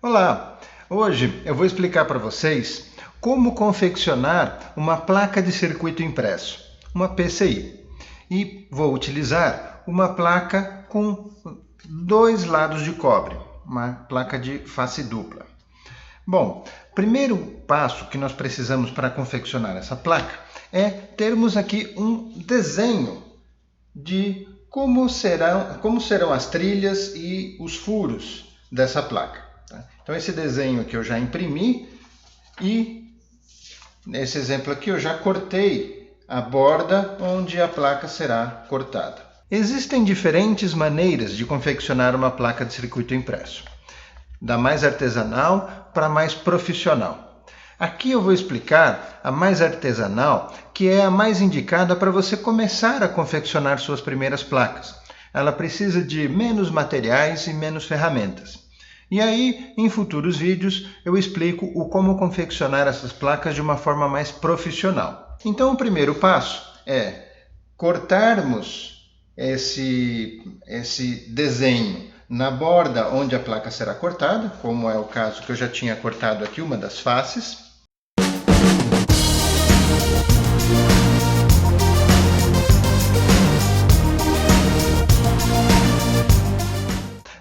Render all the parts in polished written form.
Olá! Hoje eu vou explicar para vocês como confeccionar uma placa de circuito impresso, uma PCI. E vou utilizar uma placa com dois lados de cobre, uma placa de face dupla. Bom, primeiro passo que nós precisamos para confeccionar essa placa é termos aqui um desenho de como serão as trilhas e os furos dessa placa. Então esse desenho aqui eu já imprimi e nesse exemplo aqui eu já cortei a borda onde a placa será cortada. Existem diferentes maneiras de confeccionar uma placa de circuito impresso, da mais artesanal para a mais profissional. Aqui eu vou explicar a mais artesanal, que é a mais indicada para você começar a confeccionar suas primeiras placas. Ela precisa de menos materiais e menos ferramentas. E aí, em futuros vídeos, eu explico como confeccionar essas placas de uma forma mais profissional. Então, o primeiro passo é cortarmos esse desenho na borda onde a placa será cortada, como é o caso que eu já tinha cortado aqui uma das faces.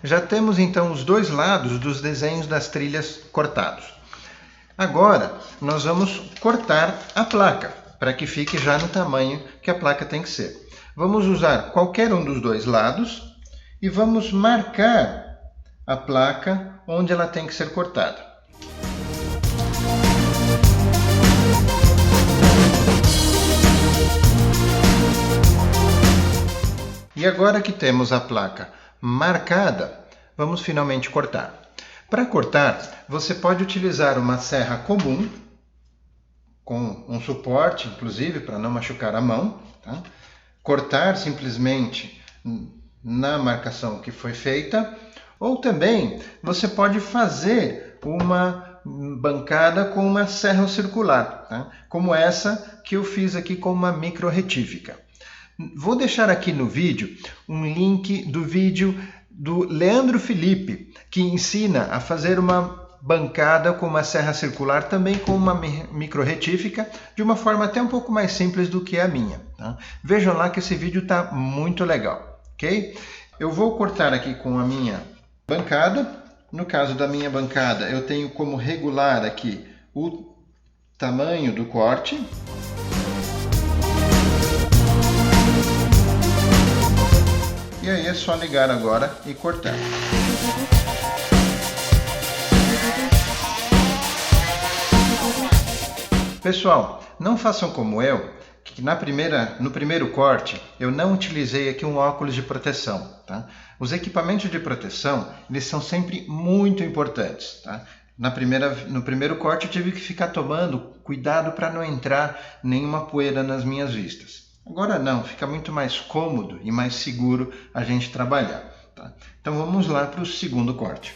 Já temos então os dois lados dos desenhos das trilhas cortados. Agora nós vamos cortar a placa para que fique já no tamanho que a placa tem que ser. Vamos usar qualquer um dos dois lados e vamos marcar a placa onde ela tem que ser cortada. E agora que temos a placa marcada, vamos finalmente cortar. Para cortar, você pode utilizar uma serra comum, com um suporte, inclusive, para não machucar a mão. Tá? Cortar simplesmente na marcação que foi feita, ou também você pode fazer uma bancada com uma serra circular, tá? Como essa que eu fiz aqui com uma micro retífica. Vou deixar aqui no vídeo um link do vídeo do Leandro Felipe, que ensina a fazer uma bancada com uma serra circular, também com uma micro retífica, de uma forma até um pouco mais simples do que a minha. Tá? Vejam lá que esse vídeo está muito legal, ok? Eu vou cortar aqui com a minha bancada. No caso da minha bancada, eu tenho como regular aqui o tamanho do corte. E aí é só ligar agora e cortar. Pessoal, não façam como eu, que no primeiro corte eu não utilizei aqui um óculos de proteção. Tá? Os equipamentos de proteção, eles são sempre muito importantes. Tá? No primeiro corte eu tive que ficar tomando cuidado para não entrar nenhuma poeira nas minhas vistas. Agora não, fica muito mais cômodo e mais seguro a gente trabalhar. Tá? Então vamos lá para o segundo corte.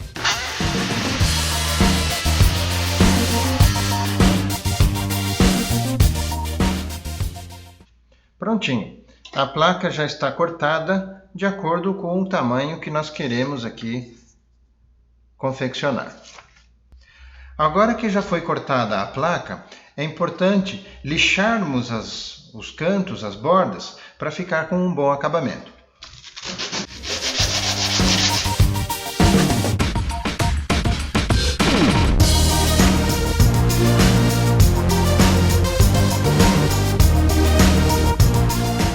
Prontinho, a placa já está cortada de acordo com o tamanho que nós queremos aqui confeccionar. Agora que já foi cortada a placa, é importante lixarmos os cantos, as bordas, para ficar com um bom acabamento.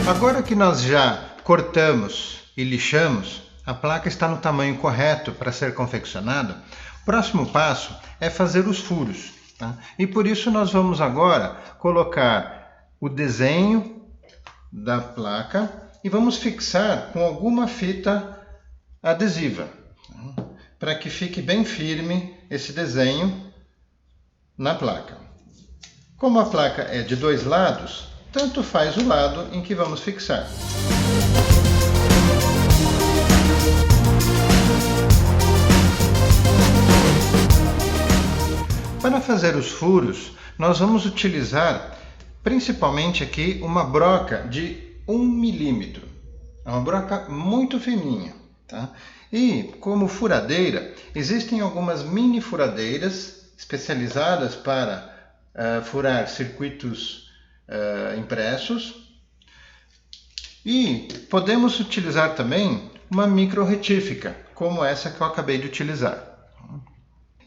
Agora que nós já cortamos e lixamos, a placa está no tamanho correto para ser confeccionada. O próximo passo é fazer os furos. Tá? E por isso nós vamos agora colocar o desenho da placa e vamos fixar com alguma fita adesiva, tá? Para que fique bem firme esse desenho na placa. Como a placa é de dois lados, tanto faz o lado em que vamos fixar. Para fazer os furos, nós vamos utilizar principalmente aqui uma broca de 1 milímetro. É uma broca muito fininha. Tá? E, como furadeira, existem algumas mini furadeiras especializadas para furar circuitos impressos. E podemos utilizar também uma micro retífica, como essa que eu acabei de utilizar.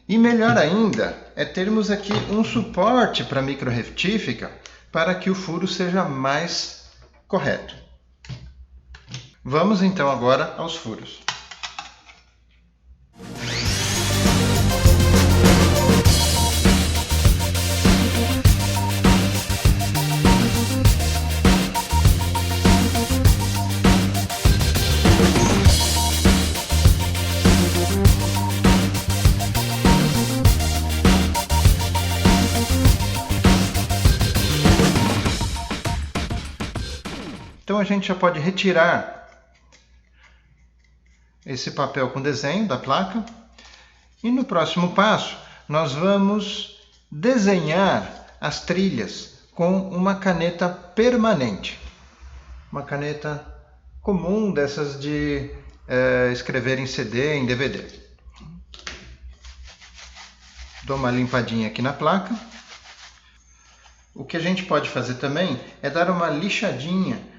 E melhor ainda é termos aqui um suporte para a micro retífica para que o furo seja mais correto. Vamos então agora aos furos. Então a gente já pode retirar esse papel com desenho da placa. E no próximo passo, nós vamos desenhar as trilhas com uma caneta permanente. Uma caneta comum dessas de escrever em CD, em DVD. Dou uma limpadinha aqui na placa. O que a gente pode fazer também é dar uma lixadinha .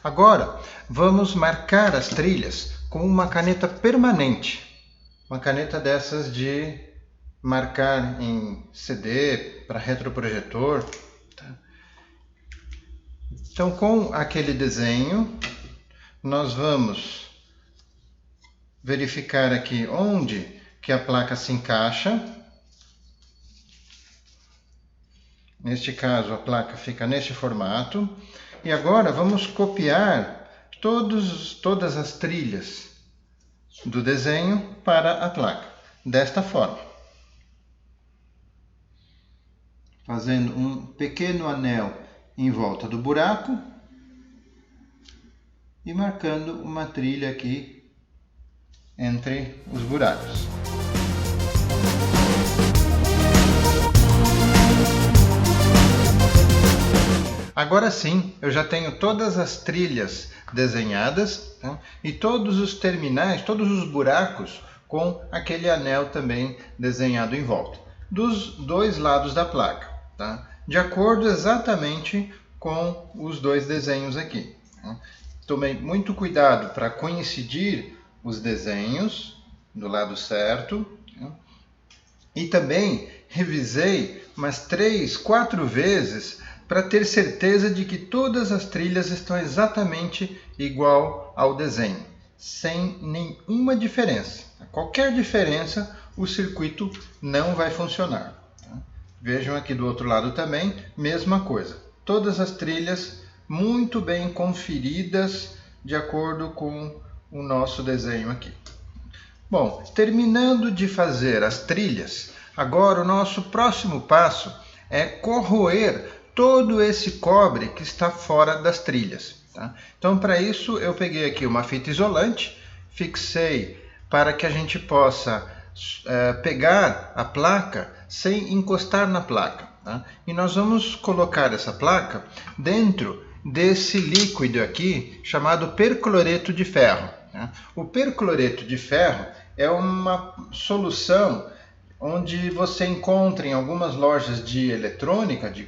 Agora, vamos marcar as trilhas com uma caneta permanente. Uma caneta dessas de marcar em CD, para retroprojetor. Então, com aquele desenho, nós vamos verificar aqui onde que a placa se encaixa. Neste caso, a placa fica neste formato. E agora vamos copiar todas as trilhas do desenho para a placa, desta forma. Fazendo um pequeno anel em volta do buraco e marcando uma trilha aqui entre os buracos. Agora sim, eu já tenho todas as trilhas desenhadas, tá? E todos os terminais, todos os buracos com aquele anel também desenhado em volta, dos dois lados da placa, tá? De acordo exatamente com os dois desenhos aqui. Tá? Tomei muito cuidado para coincidir os desenhos do lado certo, tá? E também revisei umas 3, 4 vezes para ter certeza de que todas as trilhas estão exatamente igual ao desenho, sem nenhuma diferença. Qualquer diferença, o circuito não vai funcionar. Vejam aqui do outro lado também, mesma coisa. Todas as trilhas muito bem conferidas de acordo com o nosso desenho aqui. Bom, terminando de fazer as trilhas, agora o nosso próximo passo é corroer todo esse cobre que está fora das trilhas. Tá? Então, para isso, eu peguei aqui uma fita isolante, fixei para que a gente possa pegar a placa sem encostar na placa. Tá? E nós vamos colocar essa placa dentro desse líquido aqui, chamado percloreto de ferro. Tá? O percloreto de ferro é uma solução onde você encontra em algumas lojas de eletrônica, de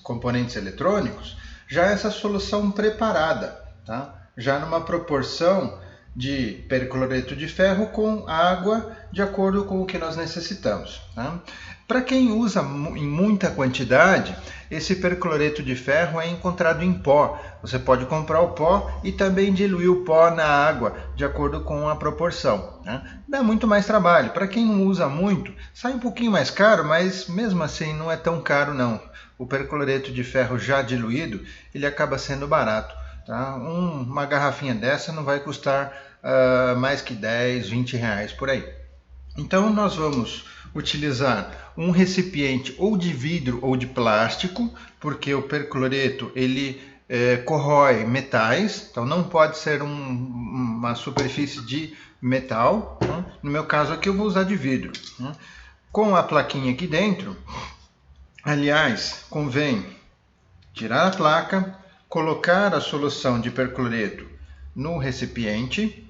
componentes eletrônicos, já essa solução preparada, tá? Já numa proporção de percloreto de ferro com água, de acordo com o que nós necessitamos. Tá? Para quem usa em muita quantidade, esse percloreto de ferro é encontrado em pó. Você pode comprar o pó e também diluir o pó na água, de acordo com a proporção. Né? Dá muito mais trabalho. Para quem não usa muito, sai um pouquinho mais caro, mas mesmo assim não é tão caro não. O percloreto de ferro já diluído, ele acaba sendo barato. Tá? Uma garrafinha dessa não vai custar mais que 10, 20 reais por aí. Então nós vamos utilizar um recipiente ou de vidro ou de plástico, porque o percloreto ele corrói metais, então não pode ser uma superfície de metal. Né? No meu caso aqui eu vou usar de vidro. Né? com a plaquinha aqui dentro. Aliás, convém tirar a placa, colocar a solução de percloreto no recipiente.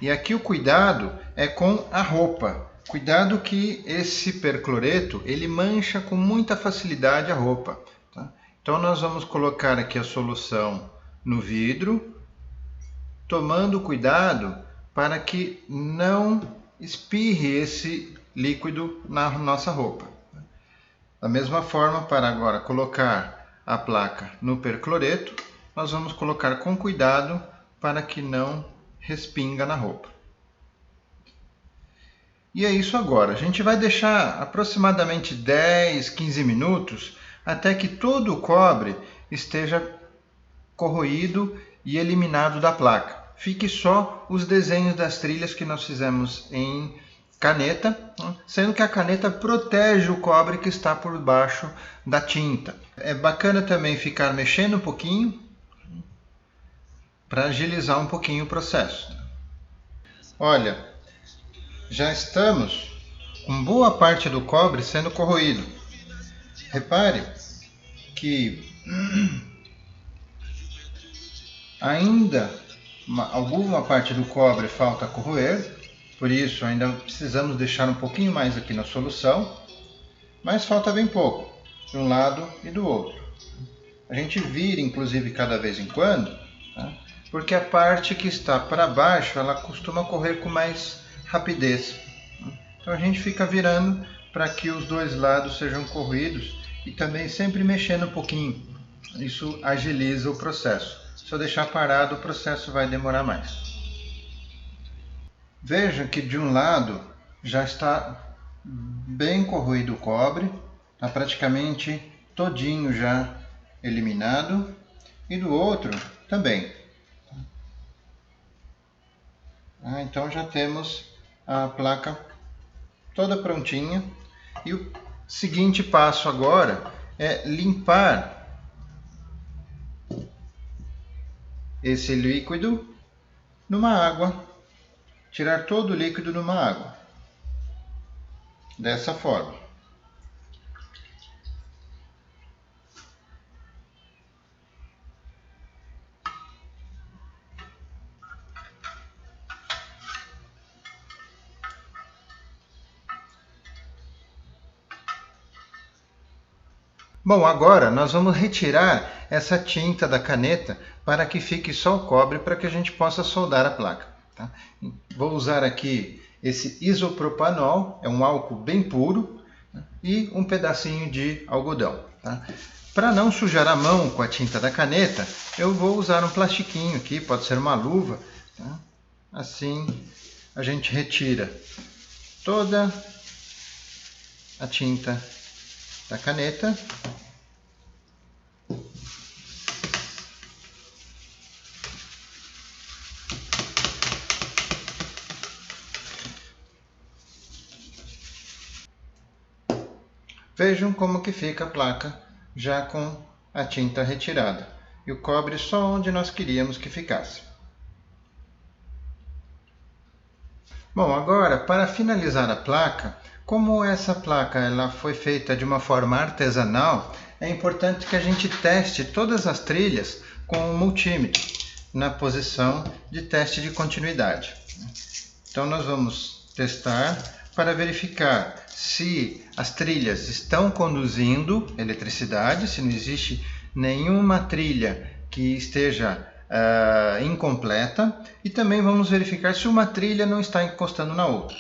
E aqui o cuidado é com a roupa. Cuidado que esse percloreto ele mancha com muita facilidade a roupa. Tá? Então nós vamos colocar aqui a solução no vidro, tomando cuidado para que não espirre esse líquido na nossa roupa. Da mesma forma, para agora colocar a placa no percloreto, nós vamos colocar com cuidado para que não respinga na roupa. E é isso agora. A gente vai deixar aproximadamente 10, 15 minutos até que todo o cobre esteja corroído e eliminado da placa. Fique só os desenhos das trilhas que nós fizemos em caneta, sendo que a caneta protege o cobre que está por baixo da tinta. É bacana também ficar mexendo um pouquinho para agilizar um pouquinho o processo. Olha, já estamos com boa parte do cobre sendo corroído. Repare que ainda alguma parte do cobre falta corroer, por isso ainda precisamos deixar um pouquinho mais aqui na solução, mas falta bem pouco, de um lado e do outro. A gente vira inclusive cada vez em quando, tá? Porque a parte que está para baixo ela costuma correr com mais rapidez. Então a gente fica virando para que os dois lados sejam corroídos e também sempre mexendo um pouquinho. Isso agiliza o processo. Se eu deixar parado, o processo vai demorar mais. Veja que de um lado já está bem corroído o cobre, está praticamente todinho já eliminado, e do outro também. Então já temos a placa toda prontinha. E o seguinte passo agora é limpar esse líquido numa água, tirar todo o líquido numa água, dessa forma. Bom, agora nós vamos retirar essa tinta da caneta para que fique só o cobre para que a gente possa soldar a placa. Tá? Vou usar aqui esse isopropanol, é um álcool bem puro, né? E um pedacinho de algodão. Tá? Para não sujar a mão com a tinta da caneta, eu vou usar um plastiquinho aqui, pode ser uma luva. Tá? Assim a gente retira toda a tinta da caneta. Vejam como que fica a placa já com a tinta retirada. E o cobre só onde nós queríamos que ficasse. Bom, agora para finalizar a placa, como essa placa ela foi feita de uma forma artesanal, é importante que a gente teste todas as trilhas com o multímetro na posição de teste de continuidade. Então nós vamos testar para verificar se as trilhas estão conduzindo eletricidade, se não existe nenhuma trilha que esteja incompleta, e também vamos verificar se uma trilha não está encostando na outra.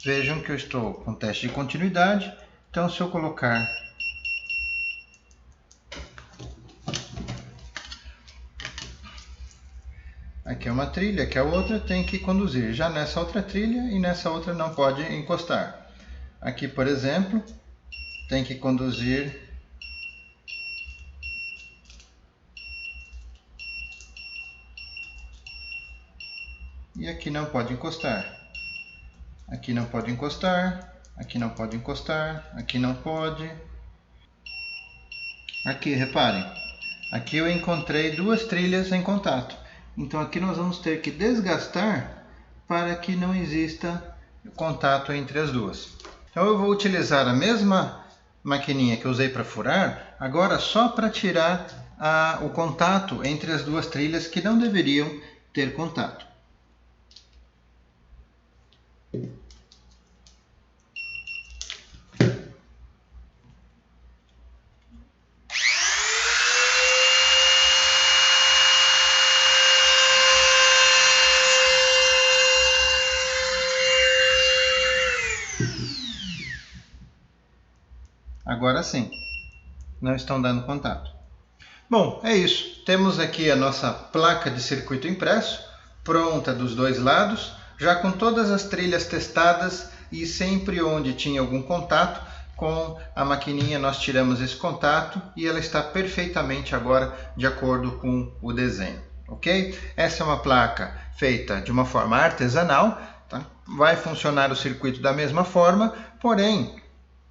Vejam que eu estou com teste de continuidade, então se eu colocar aqui é uma trilha, aqui é outra, tem que conduzir já nessa outra trilha e nessa outra não pode encostar. Aqui, por exemplo, tem que conduzir e aqui não pode encostar. Aqui não pode encostar, aqui não pode encostar, aqui não pode. Aqui, reparem, aqui eu encontrei duas trilhas em contato. Então aqui nós vamos ter que desgastar para que não exista contato entre as duas. Então eu vou utilizar a mesma maquininha que eu usei para furar, agora só para tirar o contato entre as duas trilhas que não deveriam ter contato. Agora sim, não estão dando contato. Bom, é isso. Temos aqui a nossa placa de circuito impresso, pronta dos dois lados, já com todas as trilhas testadas e sempre onde tinha algum contato, com a maquininha nós tiramos esse contato e ela está perfeitamente agora de acordo com o desenho. Ok? Essa é uma placa feita de uma forma artesanal, tá? Vai funcionar o circuito da mesma forma, porém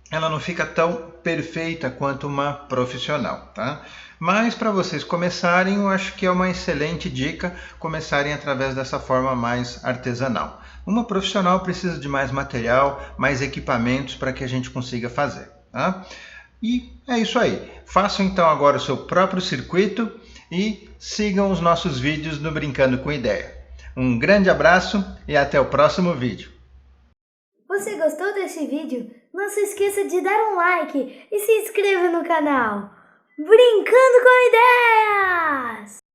ela não fica tão perfeita quanto uma profissional, tá? Mas para vocês começarem, eu acho que é uma excelente dica começarem através dessa forma mais artesanal. Uma profissional precisa de mais material, mais equipamentos para que a gente consiga fazer, tá? E é isso aí. Façam então agora o seu próprio circuito e sigam os nossos vídeos no Brincando com Ideia. Um grande abraço e até o próximo vídeo. Você gostou desse vídeo? Não se esqueça de dar um like e se inscreva no canal. Brincando com Ideias!